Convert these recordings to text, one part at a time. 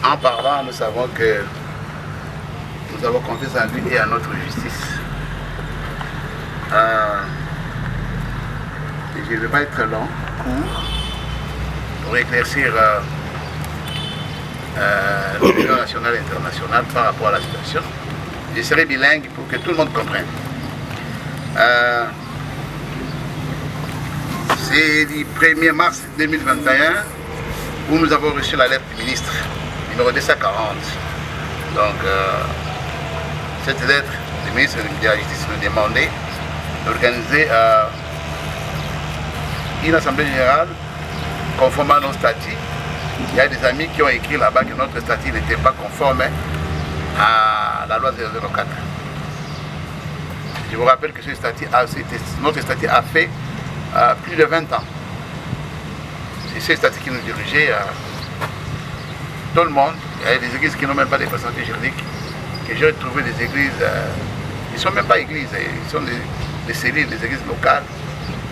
En parlant, nous savons que nous avons confiance en lui et à notre justice. Je ne vais pas être long, court, pour éclaircir l'opinion nationale et internationale par rapport à la situation. Je serai bilingue pour que tout le monde comprenne. C'est du 1er mars 2021 où nous avons reçu la lettre du ministre, numéro 240. Donc, cette lettre du ministre de la Justice nous demandait d'organiser une assemblée générale conforme à nos statuts. Il y a des amis qui ont écrit là-bas que notre statut n'était pas conforme à la loi 004. Je vous rappelle que notre statut a fait plus de 20 ans. C'est ce statut qui nous dirigeait tout le monde. Il y a des églises qui n'ont même pas de personnalité juridique. Que j'ai trouvé des églises, ils ne sont même pas églises, ils sont des cellules, des églises locales.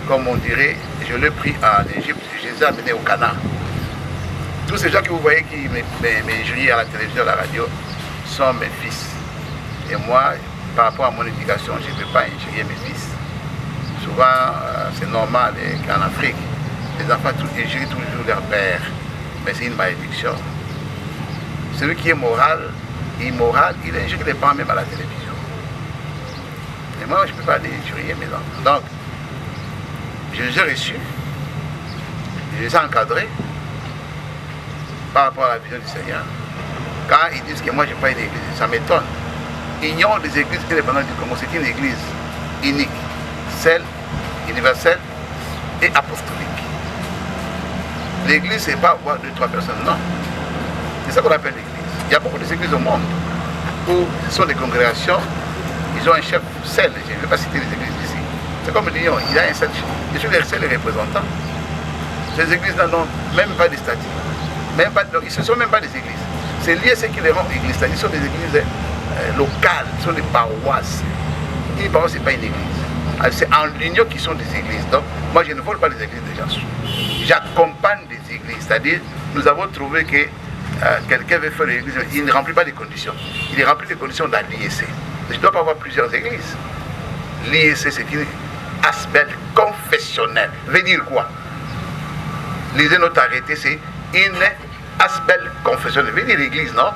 Comme on dirait, je l'ai pris en Égypte, je les ai amenés au Ghana. Tous ces gens que vous voyez qui m'injurient à la télévision, à la radio, sont mes fils. Et moi, par rapport à mon éducation, je ne peux pas injurier mes fils. Souvent, c'est normal qu'en Afrique, les enfants injurient toujours leur père. Mais c'est une malédiction. Celui qui est immoral, il injurie les parents même à la télévision. Et moi, je ne peux pas injurier mes enfants. Donc, je les ai reçus, je les ai encadrés par rapport à la vision du Seigneur. Quand ils disent que moi je n'ai pas une église, ça m'étonne. Ignorent des églises indépendantes du Congo, c'est une église unique, celle, universelle et apostolique. L'église, ce n'est pas avoir 2-3 personnes, non. C'est ça qu'on appelle l'église. Il y a beaucoup d'églises au monde où ce sont des congrégations, ils ont un chef seul, je ne vais pas citer les églises ici. C'est comme l'Union, il a un seul chef. Je suis le seul représentant. Ces églises n'ont même pas de statut. Ils ne sont même pas des églises. C'est lié à ce qui les rend églises. Ils sont des églises locales, ce sont des paroisses. Une paroisse, ce n'est pas une église. C'est en l'union qui sont des églises. Donc, moi, je ne vole pas les églises des gens. J'accompagne des églises. C'est-à-dire, nous avons trouvé que quelqu'un veut faire l'église, il ne remplit pas les conditions. Il remplit les conditions de l'IEC. Je ne dois pas avoir plusieurs églises. L'IEC, c'est une aspect confessionnel. Veut dire quoi? Lisez notre arrêté, c'est une aspect confessionnel. Veut dire l'église, non?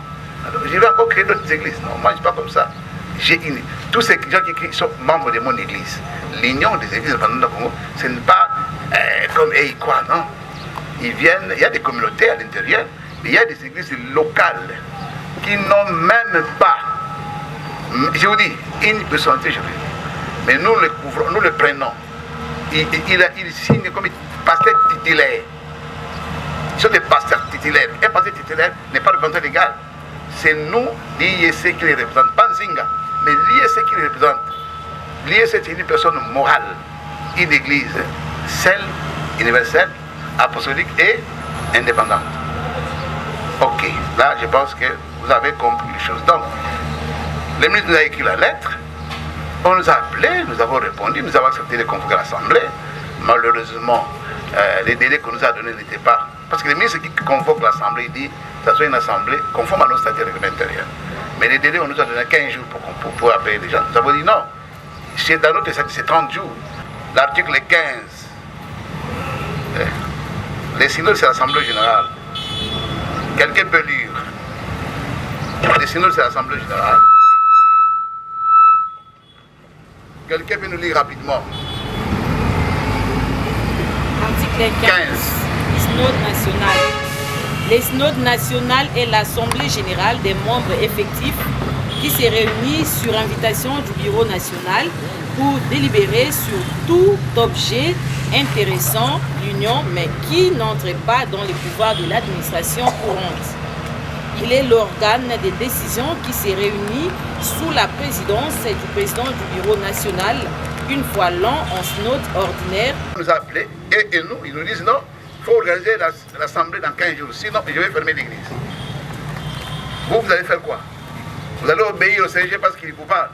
Alors, je vais encore créer d'autres églises. Non, moi, je ne suis pas comme ça. Tous ces gens qui sont membres de mon église, l'union des églises pendant le Congo, ce n'est pas comme quoi, non? Ils viennent, il y a des communautés à l'intérieur, mais il y a des églises locales qui n'ont même pas, je vous dis, une personnalité juridique. Mais nous le couvrons, nous le prenons. Il signe comme pasteur titulaire. Ils sont des pasteurs titulaires. Un pasteur titulaire n'est pas représentant légal. C'est nous, l'IEC, qui les représente. Pas Zinga, mais l'IEC qui les représente. L'IEC, c'est une personne morale, une église, celle, universelle, apostolique et indépendante. Ok, là, je pense que vous avez compris les choses. Donc, le ministre nous a écrit la lettre. On nous a appelés, nous avons répondu, nous avons accepté de convoquer l'Assemblée. Malheureusement, les délais qu'on nous a donnés n'étaient pas. Parce que le ministre qui convoque l'Assemblée, il dit que ce soit une Assemblée conforme à nos statuts réglementaires. Mais les délais, on nous a donné 15 jours pour appeler les gens. Nous avons dit non. Dans notre statut, c'est 30 jours. L'article 15. Les synodes, c'est l'Assemblée générale. Quelqu'un peut lire. Les synodes, c'est l'Assemblée générale. Quelqu'un peut nous lire rapidement. Article 15. Synode national. Les synodes nationales est l'Assemblée générale des membres effectifs qui se réunit sur invitation du Bureau national pour délibérer sur tout objet intéressant l'Union mais qui n'entre pas dans les pouvoirs de l'administration courante. Il est l'organe des décisions qui se réunit sous la présidence du président du Bureau national une fois l'an en synode ordinaire. On nous a appelés et nous, ils nous disent non, il faut organiser l'Assemblée dans 15 jours, sinon je vais fermer l'église. Vous allez faire quoi? Vous allez obéir au CG parce qu'il vous parle.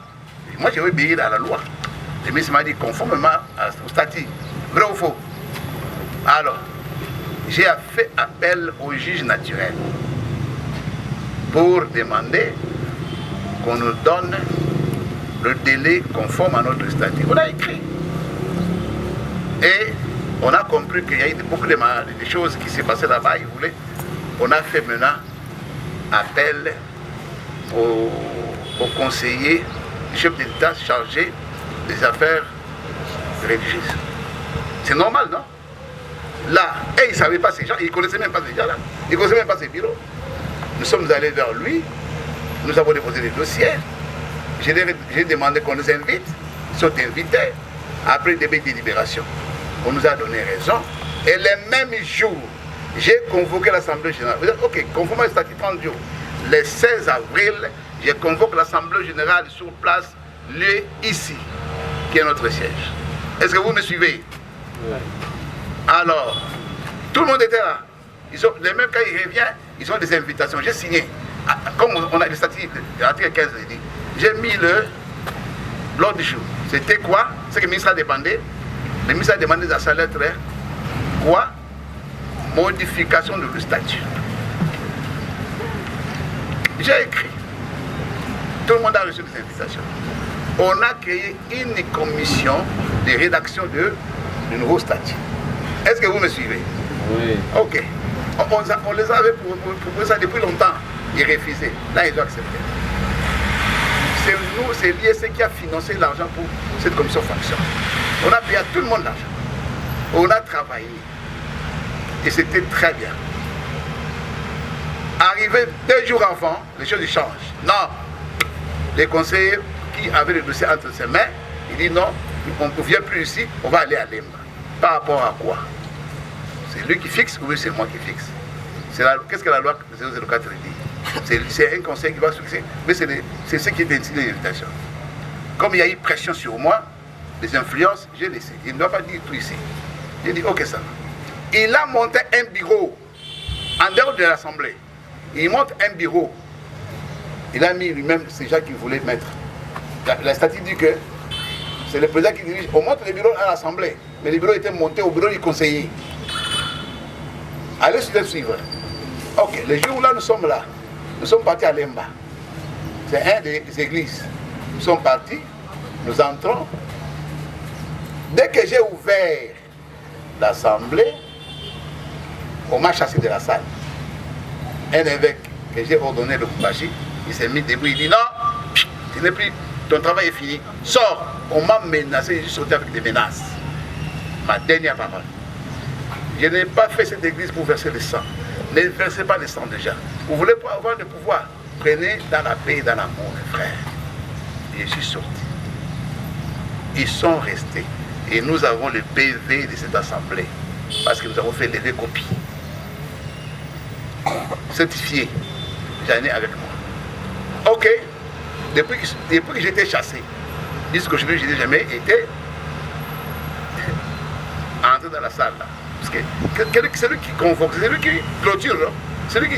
Moi, je vais obéir à la loi. Le ministre m'a dit conformément au statut. Vrai ou faux? Alors, j'ai fait appel au juge naturel. pour demander qu'on nous donne le délai conforme à notre statut. On a écrit. Et on a compris qu'il y a eu beaucoup de choses qui s'est passées là-bas. On a fait maintenant appel au conseiller, chef d'État chargé des affaires religieuses. C'est normal, non? Là, et il ne savait pas ces gens, il ne connaissait même pas ces gens-là, il ne connaissait même pas ces bureaux. Nous sommes allés vers lui, nous avons déposé des dossiers, j'ai demandé qu'on nous invite, ils sont invités, après des délibérations. On nous a donné raison, et le même jour, j'ai convoqué l'Assemblée générale. Vous dites, ok, conformément au statut 30 jours, le 16 avril, je convoque l'Assemblée générale sur place, lieu ici, qui est notre siège. Est-ce que vous me suivez? Oui. Alors, tout le monde était là. Les mêmes quand il revient, ils ont des invitations. J'ai signé. Comme on a les statuts, l'article 15 dit, j'ai mis l'ordre du jour. C'était quoi? C'est que le ministre a demandé. Le ministre a demandé dans sa lettre quoi? Modification de le statut. J'ai écrit. Tout le monde a reçu des invitations. On a créé une commission de rédaction du nouveau statut. Est-ce que vous me suivez? Oui. Ok. On les avait proposé ça depuis longtemps. Ils refusaient. Là, ils ont accepté. C'est nous, c'est l'ISC qui a financé l'argent pour cette commission fonction. On a payé à tout le monde l'argent. On a travaillé. Et c'était très bien. Arrivé 2 jours avant, les choses changent. Non. Les conseillers qui avaient le dossier entre ses mains, il dit non, on ne vient plus ici, on va aller à Lemba. Par rapport à quoi? C'est lui qui fixe ou c'est moi qui fixe? Qu'est-ce que la loi 004 dit? C'est un conseil qui va se fixer, mais c'est ce qui est décidé l'invitation. Comme il y a eu pression sur moi, des influences, j'ai laissé. Il ne doit pas dire tout ici. J'ai dit ok ça va. Il a monté un bureau en dehors de l'Assemblée. Il monte un bureau. Il a mis lui-même ces gens qu'il voulait mettre. La statut dit que c'est le président qui dirige. On monte le bureau à l'Assemblée, mais le bureau était monté au bureau du conseiller. Allez suivre. Ok, le jour où là nous sommes là, nous sommes partis à Lemba. C'est un des églises. Nous sommes partis, nous entrons. Dès que j'ai ouvert l'Assemblée, on m'a chassé de la salle. Un évêque que j'ai ordonné de Kubashi, il s'est mis debout, il dit non, tu n'es plus, ton travail est fini, sors. On m'a menacé, j'ai sauté avec des menaces. Ma dernière parole. Je n'ai pas fait cette église pour verser le sang. Ne versez pas le sang déjà. Vous voulez avoir le pouvoir, prenez dans la paix et dans l'amour, mes frères. Et je suis sorti. Ils sont restés. Et nous avons le PV de cette assemblée. Parce que nous avons fait lever copie. Certifié. J'en ai avec moi. Ok. Depuis que j'étais chassé, jusqu'aujourd'hui, je n'ai jamais été entré dans la salle là. Parce que c'est lui qui convoque, c'est lui qui clôture. Non? C'est lui qui.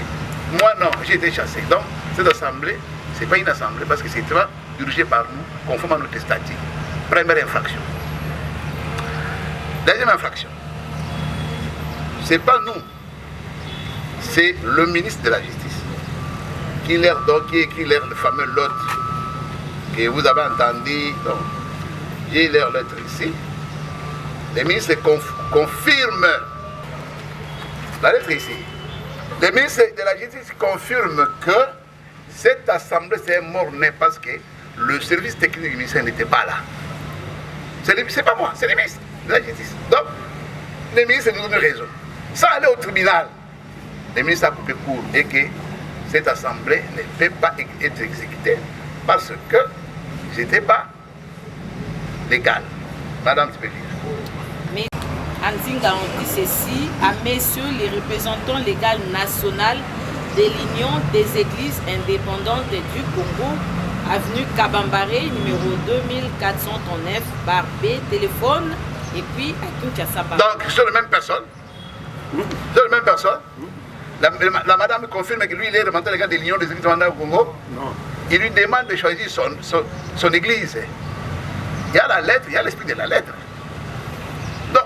Moi non, j'ai été chassé. Donc cette assemblée, ce n'est pas une assemblée parce que c'est dirigé par nous, conformément à notre statut. Première infraction. Deuxième infraction. Ce n'est pas nous, c'est le ministre de la Justice qui écrit le fameux lot que vous avez entendu. Donc, j'ai leur lettre ici. Le ministre confirme la lettre ici. Le ministre de la Justice confirme que cette assemblée s'est mort-née parce que le service technique du ministère n'était pas là. C'est pas moi, c'est le ministre de la Justice. Donc, le ministre nous donne raison. Sans aller au tribunal, le ministre a coupé court et que cette assemblée ne peut pas être exécutée parce que je n'étais pas légal. Madame, tu peux dire. Mais Anzinga, on dit ceci à messieurs les représentants légaux nationaux de l'Union des Églises indépendantes du Congo, avenue Kabambaré, numéro 2439, bar B, téléphone, et puis à Kinshasa. Donc, c'est la même personne. C'est la même personne. La madame confirme que lui, il est représentant légal de l'Union des Églises indépendantes du Congo. Non. Il lui demande de choisir son église. Il y a la lettre, il y a l'esprit de la lettre. Donc,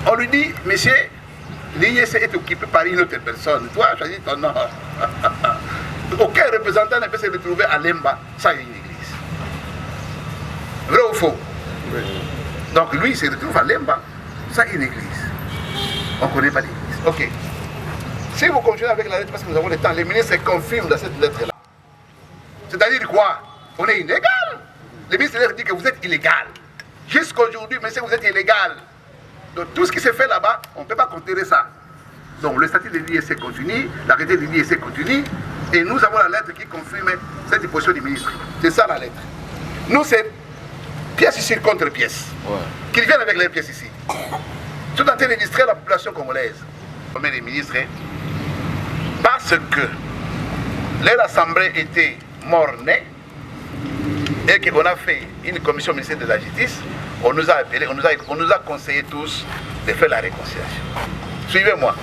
on lui dit, monsieur, l'IEC est occupé par une autre personne. Toi, choisis ton nom. Aucun représentant ne peut se retrouver à Lemba sans une église. Vrai ou faux? Oui. Donc lui, il se retrouve à Lemba sans une église. On ne connaît pas l'église. Ok. Si vous continuez avec la lettre, parce que nous avons le temps, les ministres confirment dans cette lettre-là. C'est-à-dire quoi? On est illégal. Le ministre dit que vous êtes illégal. Jusqu'aujourd'hui, monsieur, vous êtes illégal. Donc tout ce qui se fait là-bas, on ne peut pas considérer ça. Donc le statut de l'IEC continue, l'arrêté de l'IEC continue, et nous avons la lettre qui confirme cette position du ministre. C'est ça la lettre. Nous, c'est pièce ici contre pièce. Ouais. Qu'ils viennent avec les pièces ici. Tout en train de distraire la population congolaise. On met les ministres parce que leur assemblée était mort-née et qu'on a fait une commission ministérielle de la justice. On nous a appelés, on nous a conseillé tous de faire la réconciliation. Suivez-moi.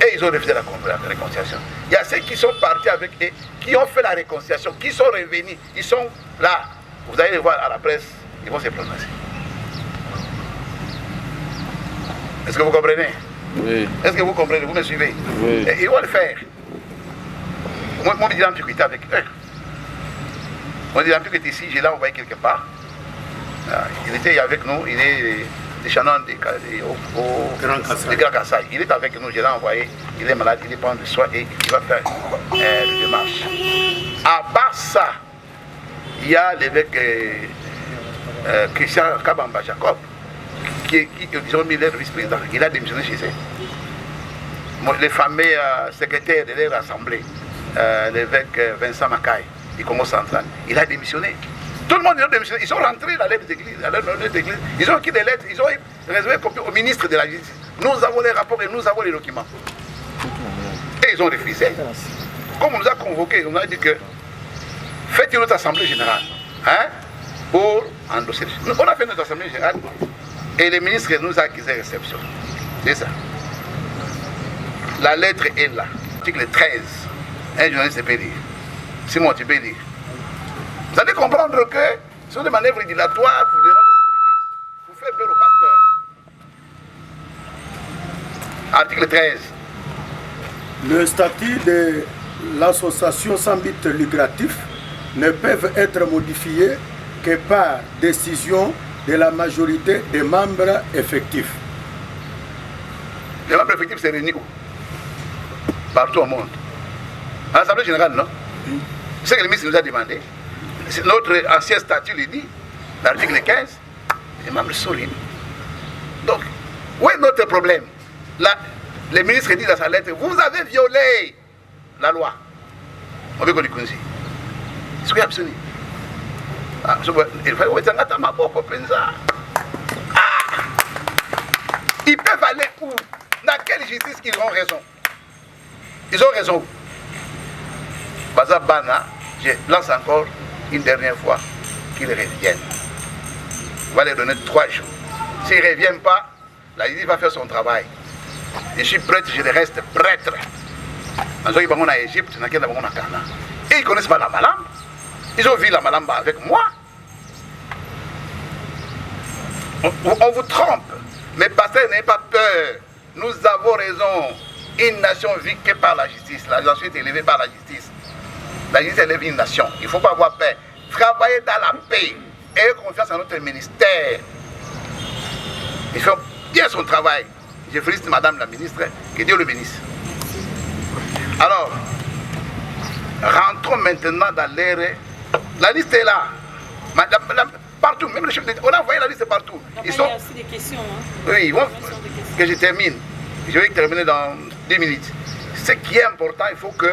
Et ils ont refusé la réconciliation. Il y a ceux qui sont partis avec eux, qui ont fait la réconciliation, qui sont revenus, ils sont là. Vous allez les voir à la presse, ils vont se prononcer. Est-ce que vous comprenez? Oui. Est-ce que vous comprenez? Vous me suivez? Oui. Et ils vont le faire. Moi, je dis l'Antiquité avec eux. Moi, je dis l'Antiquité ici, je l'ai envoyé quelque part. Il était avec nous, il est des Chanons de Grand Kassai. Il est avec nous, je l'ai envoyé, il est malade, il est prendre soin et il va faire une démarche. À part ça, il y a l'évêque Christian Kabamba Jacob, qui ont mis leur vice-président. Il a démissionné chez eux. Les fameux secrétaires de leur assemblée, l'évêque Vincent Macaille, du Congo central, il a démissionné. Tout le monde a démissionné. Ils sont rentrés dans les églises. Ils ont écrit des lettres, ils ont réservé copie au ministre de la Justice. Nous avons les rapports et nous avons les documents. Et ils ont refusé. Comme on nous a convoqués, on a dit que faites une autre assemblée générale pour endosser. On a fait notre assemblée générale et le ministre nous a accusé réception. C'est ça. La lettre est là. Article 13. Un journaliste peut lire. Simon, tu peux lire. Vous allez comprendre que ce sont des manœuvres dilatoires pour déranger notre église, pour faire peur au pasteur. Article 13. Le statut de l'association sans but lucratif ne peut être modifié que par décision de la majorité des membres effectifs. Les membres effectifs se réunissent où? Partout au monde. À l'Assemblée générale, non? C'est ce que le ministre nous a demandé. Notre ancien statut le dit, l'article 15, les membres sont réunis. Donc, où est notre problème? Là, le ministre dit dans sa lettre, vous avez violé la loi. On veut qu'on le connaisse. C'est ce qu'il y a besoin. Ils peuvent aller où? Dans quelle justice ils ont raison? Ils ont raison où? Bazabana, je lance encore une dernière fois qu'ils reviennent. On va leur donner 3 jours. S'ils ne reviennent pas, la justice va faire son travail. Je suis prêtre, je reste prêtre. Et ils ne connaissent pas la Malamba. Ils ont vu la Malamba avec moi. On vous trompe. Mais pasteur, n'ayez pas peur. Nous avons raison. Une nation vit que par la justice. La nation est élevée par la justice. La justice élève une nation. Il ne faut pas avoir peur. Travailler dans la paix. Ayez confiance en notre ministère. Il fait bien son travail. Je félicite madame la ministre. Que Dieu le bénisse. Alors, rentrons maintenant dans l'ère. La liste est là. Partout, même les chefs d'État. On a envoyé la liste partout. Il y a aussi des questions. Oui, ils vont. Que je termine. Je vais terminer dans 2 minutes. Ce qui est important, il faut que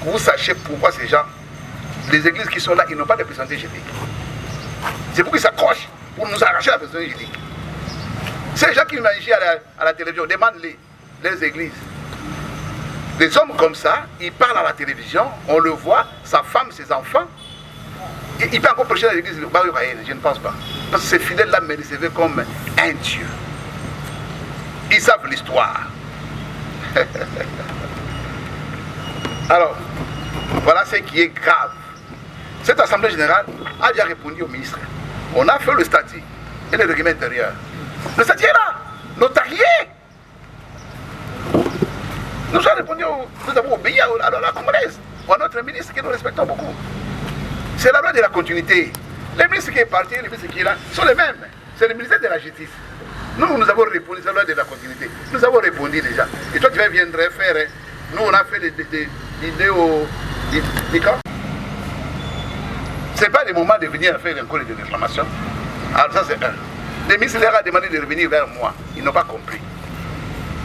vous sachiez pourquoi ces gens, les églises qui sont là, ils n'ont pas de personnalité juridique. C'est pour qu'ils s'accrochent pour nous arracher la personnalité juridique. Ces gens qui imaginent à la télévision, demandent-les, les églises. Des hommes comme ça, ils parlent à la télévision, on le voit, sa femme, ses enfants. Et il peut encore prêcher dans l'église, je ne pense pas. Parce que ces fidèles-là me recevaient comme un Dieu. Ils savent l'histoire. Alors, voilà ce qui est grave. Cette assemblée générale a déjà répondu au ministre. On a fait le statut et le règlement intérieur. Le statut est là, notarié. Nous avons répondu, nous avons obéi à la congolaise. pour notre ministre que nous respectons beaucoup. C'est la loi de la continuité. Les ministres qui est parti, les ministres qui est là, sont les mêmes. C'est le ministère de la Justice. Nous avons répondu, c'est la loi de la continuité. Nous avons répondu déjà. Et toi, tu viendrais faire, nous on a fait des vidéos, des cas. Ce n'est pas le moment de venir faire encore des réclamations. Alors ça c'est un. Les ministres leur ont demandé de revenir vers moi. Ils n'ont pas compris.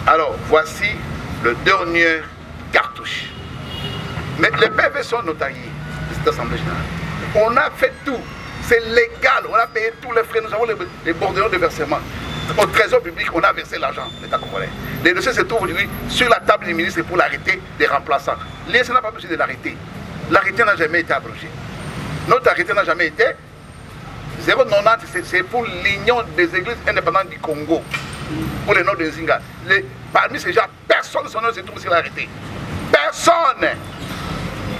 Alors voici le dernier cartouche. Mais les PV sont notariés de cette Assemblée générale. On a fait tout. C'est légal. On a payé tous les frais. Nous avons les bordereaux de versement. Au trésor public, on a versé l'argent, l'État congolais. Les dossiers se trouvent aujourd'hui sur la table du ministre pour l'arrêter des remplaçants. L'IS n'a pas besoin de l'arrêter. L'arrêté n'a jamais été abrogé. Notre arrêté n'a jamais été. 0,90, c'est pour l'Union des églises indépendantes du Congo. Pour les noms de Nzinga. Parmi ces gens, personne ne se trouve sur l'arrêté. Personne.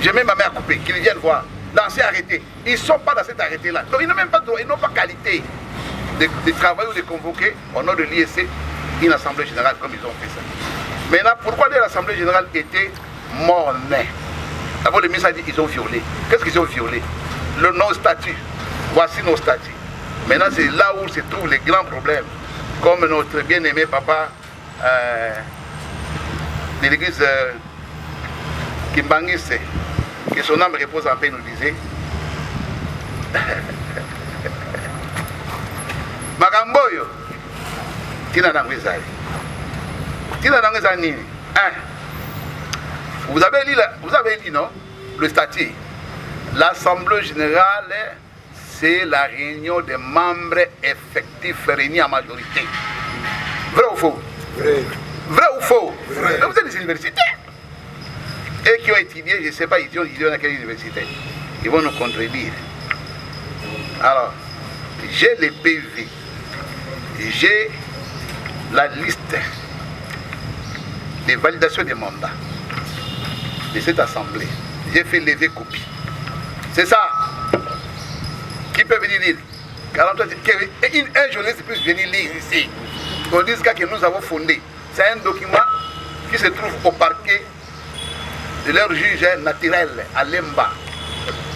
J'ai même ma mère coupée, qu'ils viennent voir. L'ancien arrêté. Ils ne sont pas dans cet arrêté-là. Donc ils n'ont même pas droit, ils n'ont pas qualité de travailler ou de convoquer au nom de l'ISC une assemblée générale comme ils ont fait ça. Maintenant, pourquoi l'assemblée générale était mornée? D'abord, le ministre a dit qu'ils ont violé. Qu'est-ce qu'ils ont violé? Le non-statut. Voici nos statuts. Maintenant, c'est là où se trouvent les grands problèmes. Comme notre bien-aimé papa de l'église Kimbangise, que son âme repose en paix, nous disait Magamboyo, Tina Nangwezali. Tina Nangwezali, vous avez lu, non? Le statut. L'Assemblée générale, c'est la réunion des membres effectifs réunis en majorité. Vrai ou faux? Vrai. Vrai ou faux? Vrai. Vous êtes des universitaires. Et qui ont étudié, je ne sais pas, ils ont dans quelle université. Ils vont nous contredire. Alors, j'ai les PV. J'ai la liste des validations des mandats de cette assemblée. J'ai fait lever copie. C'est ça. Qui peut venir lire? Un journaliste puisse venir lire ici. On dit que nous avons fondé. C'est un document qui se trouve au parquet de leur juge naturel à Lemba.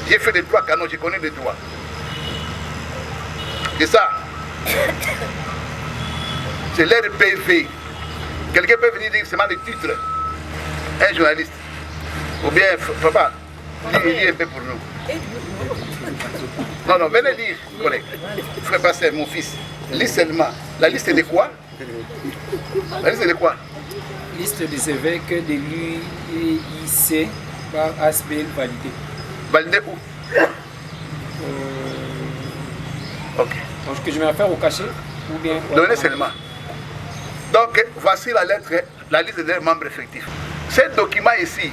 J'ai fait des droits canons, je connais des droits. C'est ça. C'est l'RPV. Quelqu'un peut venir dire seulement le titre. Un journaliste. Ou bien, papa, lis un peu pour nous. Non, venez lire, collègue. Frère Pasteur, mon fils. Lis seulement. La liste de quoi? La liste de quoi? Liste des évêques de l'UIC par ASBL validé. Validé où? Ok. Donc, que je vais la faire au cachet ou bien... Donnez seulement. Donc, voici la lettre, la liste des membres effectifs. Ce document ici,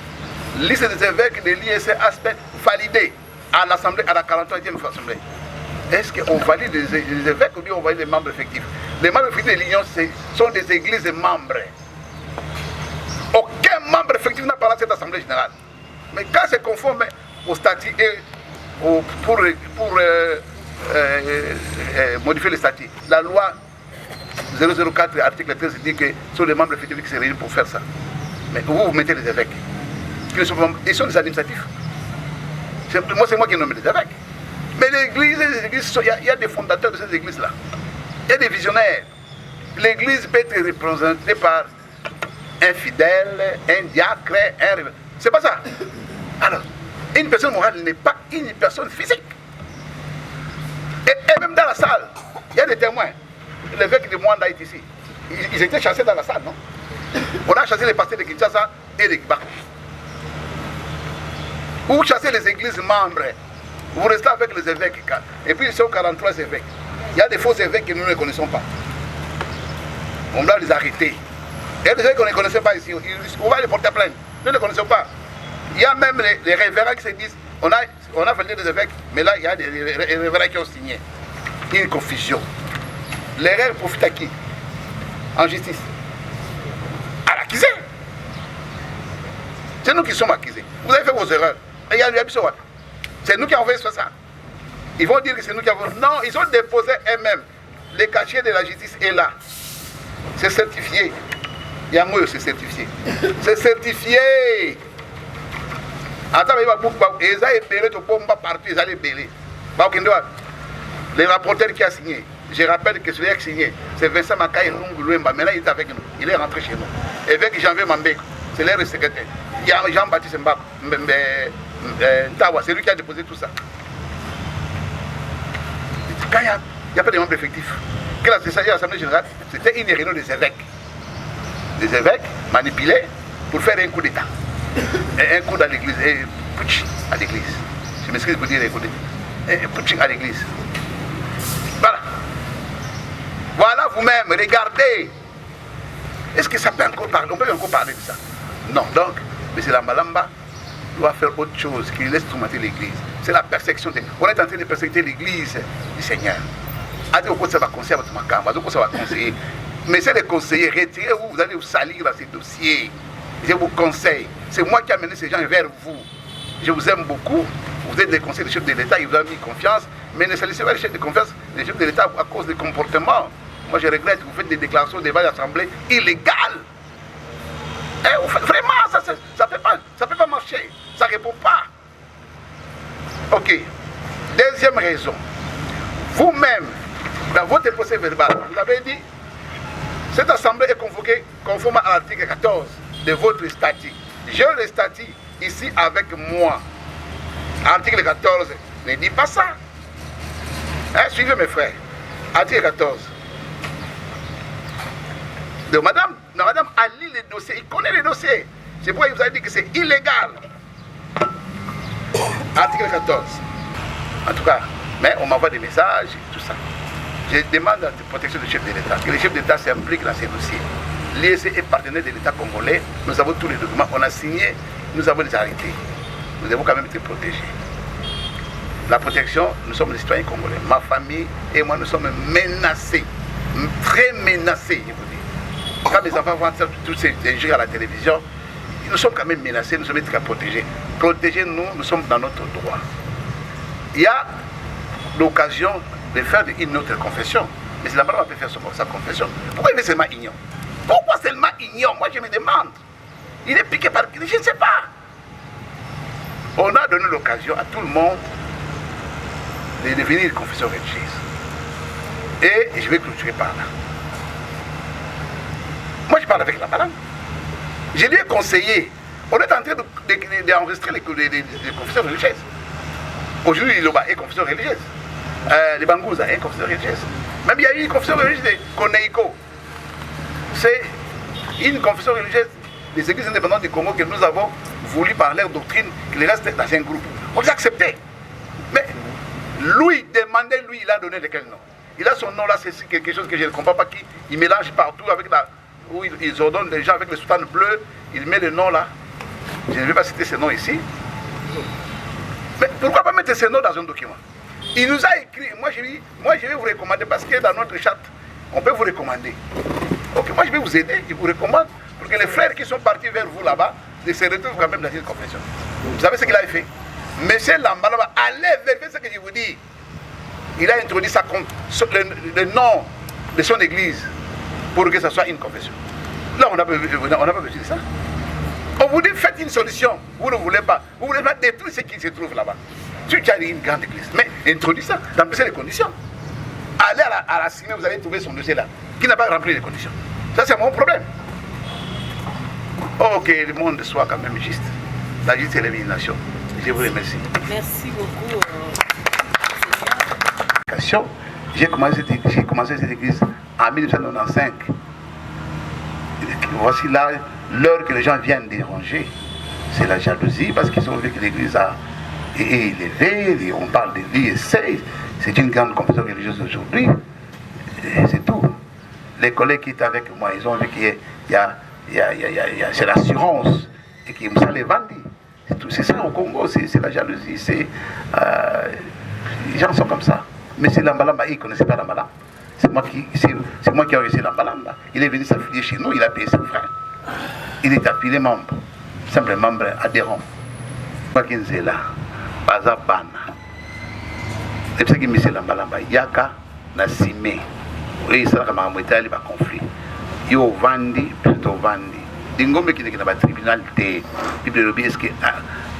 liste des évêques de l'ISC aspect validé à l'Assemblée, à la 43e Assemblée. Est-ce qu'on valide les évêques ou bien on valide les membres effectifs? Les membres effectifs de l'Union sont des églises membres. Aucun membre effectif n'a parlé à cette Assemblée générale. Mais quand c'est conforme au statut et pour modifier le statut, la loi 004, article 13, dit que ce sont les membres effectifs qui se réunissent pour faire ça. Mais vous mettez les évêques. Ils sont des administratifs. C'est moi qui nomme les évêques. Mais l'église, il y a des fondateurs de ces églises-là. Il y a des visionnaires. L'église peut être représentée par un fidèle, un diacre, un révérend. C'est pas ça. Alors, une personne morale n'est pas une personne physique. Et même dans la salle, il y a des témoins. L'évêque de Mwanda est ici. Ils étaient chassés dans la salle, non? On a chassé les pasteurs de Kinshasa et de Kibak. Vous chassez les églises membres. Vous restez avec les évêques. Et puis ils sont 43 évêques. Il y a des faux évêques que nous ne connaissons pas. On doit les arrêter. Il y a des évêques qu'on ne connaissait pas ici. On va les porter plainte. Nous ne les connaissons pas. Il y a même les révérends qui se disent on a validé des évêques, mais là il y a des révérends qui ont signé. Il y a une confusion. L'erreur profite à qui? En justice. À l'accusé. C'est nous qui sommes accusés. Vous avez fait vos erreurs. Et il y a c'est nous qui avons fait ça. Ils vont dire que c'est nous qui avons... Non, ils ont déposé eux-mêmes. Le cachet de la justice est là. C'est certifié. Yango, c'est certifié. C'est certifié. Attends, il va beaucoup. Ils ont ébélé, tout bomba partout, ils ont ébélé. Le rapporteur qui a signé, je rappelle que celui qui a signé, c'est Vincent Makaï Lungu-Luemba. Maintenant, il est avec nous. Il est rentré chez nous. Et avec Jean-Vieux Mambeko, c'est leur secrétaire. Il y a Jean-Baptiste Ntawa, c'est lui qui a déposé tout ça. Quand il n'y a pas de membres effectifs, que l'Assemblée générale, c'était une réunion des évêques. Des évêques manipulés pour faire un coup d'État. Un coup dans l'église, et putsch à l'église. Je m'excuse pour dire un coup d'État. Putsch à l'église. Voilà. Voilà vous-même, regardez. Est-ce que ça peut encore parler? On peut encore parler de ça? Non. Donc, M. Lambalamba doit faire autre chose qu'il laisse tourmenter l'église. C'est la persécution. On est en train de persécuter l'église du Seigneur. Ça va conseiller. Mais c'est les conseillers, retirez-vous, vous allez vous salir dans ces dossiers. Je vous conseille. C'est moi qui ai amené ces gens vers vous. Je vous aime beaucoup. Vous êtes des conseillers des chefs de l'État, ils vous ont mis confiance. Mais ne salissez pas les chefs de confiance, les chefs de l'État à cause des comportements. Moi je regrette que vous faites des déclarations devant l'Assemblée illégales. Et vraiment, ça ne peut pas marcher. Ça ne répond pas. Ok. Deuxième raison. Vous-même, dans votre procès verbal, vous avez dit cette assemblée est convoquée conformément à l'article 14 de votre statut. J'ai le statut ici avec moi. Article 14 ne dit pas ça. Suivez mes frères. Article 14. Donc madame a lu les dossiers, il connaît les dossiers. C'est pourquoi il vous a dit que c'est illégal. Article 14. En tout cas, mais on m'envoie des messages et tout ça. Je demande la protection du chef de l'État, que le chef d'État s'implique dans ces dossiers. L'IEC est partenaire de l'État congolais, nous avons tous les documents, on a signé, nous avons les arrêtés. Nous devons quand même être protégés. La protection, nous sommes les citoyens congolais. Ma famille et moi, nous sommes menacés, très menacés, je vous dis. Quand mes enfants voient tous ces jeux à la télévision, nous sommes quand même menacés, nous sommes être protégés. Protégez-nous, nous sommes dans notre droit. Il y a l'occasion de faire une autre confession. Mais c'est la madame qui peut faire sa confession. Pourquoi il est seulement ignorant? Pourquoi seulement ignorant? Moi je me demande. Il est piqué par qui? Je ne sais pas. On a donné l'occasion à tout le monde de devenir une confession religieuse. Et je vais clôturer par là. Moi je parle avec la madame. Je lui ai conseillé. On est en train d'enregistrer les confessions religieuses. Aujourd'hui, il y a une confession religieuse. Les Bangouza, une confession religieuse. Même il y a eu une confession religieuse de Koneiko. C'est une confession religieuse des églises indépendantes du Congo que nous avons voulu par leur doctrine qu'ils restent dans un groupe. On les a acceptés. Mais lui, demandez, lui, il a donné lequel nom. Il a son nom là, c'est quelque chose que je ne comprends pas, qu'il mélange partout avec la. Où ils ordonnent les gens avec le soutane bleu, il met le nom là. Je ne vais pas citer ce nom ici. Mais pourquoi pas mettre ce nom dans un document? Il nous a écrit, moi je vais vous recommander, parce que dans notre chat, on peut vous recommander. Ok, moi je vais vous aider, je vous recommande, pour que les frères qui sont partis vers vous là-bas, se retrouvent quand même dans une confession. Vous savez ce qu'il a fait? Monsieur Lambalamba, allez vérifier ce que je vous dis. Il a introduit le nom de son église pour que ça soit une confession. Là, on n'a pas besoin de ça. On vous dit, faites une solution. Vous ne voulez pas. Vous ne voulez pas détruire ce qui se trouve là-bas. Tu as une grande église. Mais introduis ça, dans les conditions. Allez à la CIME, vous allez trouver son dossier là, qui n'a pas rempli les conditions. Ça, c'est mon problème. Oh, que le monde soit quand même juste. La justice et l'élimination. Je vous remercie. Merci beaucoup. J'ai commencé cette église en 1995. Voici là l'heure que les gens viennent déranger. C'est la jalousie parce qu'ils ont vu que l'église est élevée. On parle de l'IEC. C'est une grande confession religieuse aujourd'hui. C'est tout. Les collègues qui étaient avec moi, ils ont vu qu'il y a c'est l'assurance et qu'ils me les vendent. C'est ça au Congo, c'est la jalousie. Les gens sont comme ça. Mais c'est Lambalamba, il ne connaissait pas Lambalamba. C'est moi qui ai réussi Lambalamba. Il est venu s'affilier chez nous, il a payé ses frères. Il est affilié membre, simple membre adhérent. Moi qui suis là, Bazabana. C'est pour ça que M. Lambalamba, Yaka, Nassime. Oui, ça a été un conflit. Yo vandi, plutôt vandi. Dingombe qui est dans le tribunal de Bible est-ce que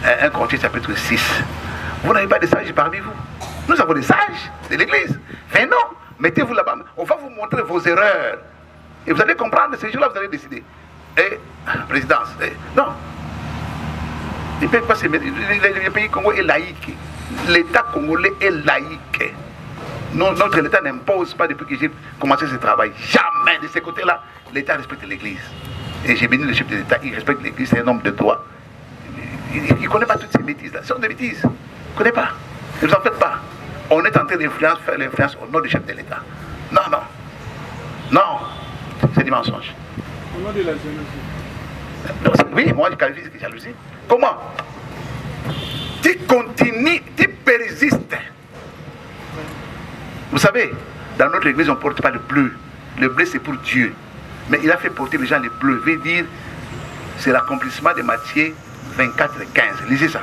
1 Corinthiens chapitre 6. Vous n'avez pas de sages parmi vous. Nous avons des sages de l'église. Mais non, mettez-vous là-bas. On va vous montrer vos erreurs. Et vous allez comprendre, ces jours-là, vous allez décider. Et, présidence, non. Ils ne peuvent pas se mettre. Le pays Congo est laïque. L'État congolais est laïque. Notre État n'impose pas depuis que j'ai commencé ce travail. Jamais de ce côté-là, l'État respecte l'Église. Et j'ai béni le chef de l'État, il respecte l'Église, c'est un homme de droit. Il ne connaît pas toutes ces bêtises-là. Ce sont des bêtises. Il ne connaît pas. Ne vous en faites pas. On est en train faire l'influence au nom du chef de l'État. Non, non. Non. C'est du mensonge. Au nom de la jalousie. Donc, oui, moi je qualifie ce que jalousie. Comment? Tu continues, tu persistes. Vous savez, dans notre église, on ne porte pas le bleu. Le bleu, c'est pour Dieu. Mais il a fait porter les gens le bleu. Veut dire, c'est l'accomplissement de Matthieu 24, 15. Lisez ça.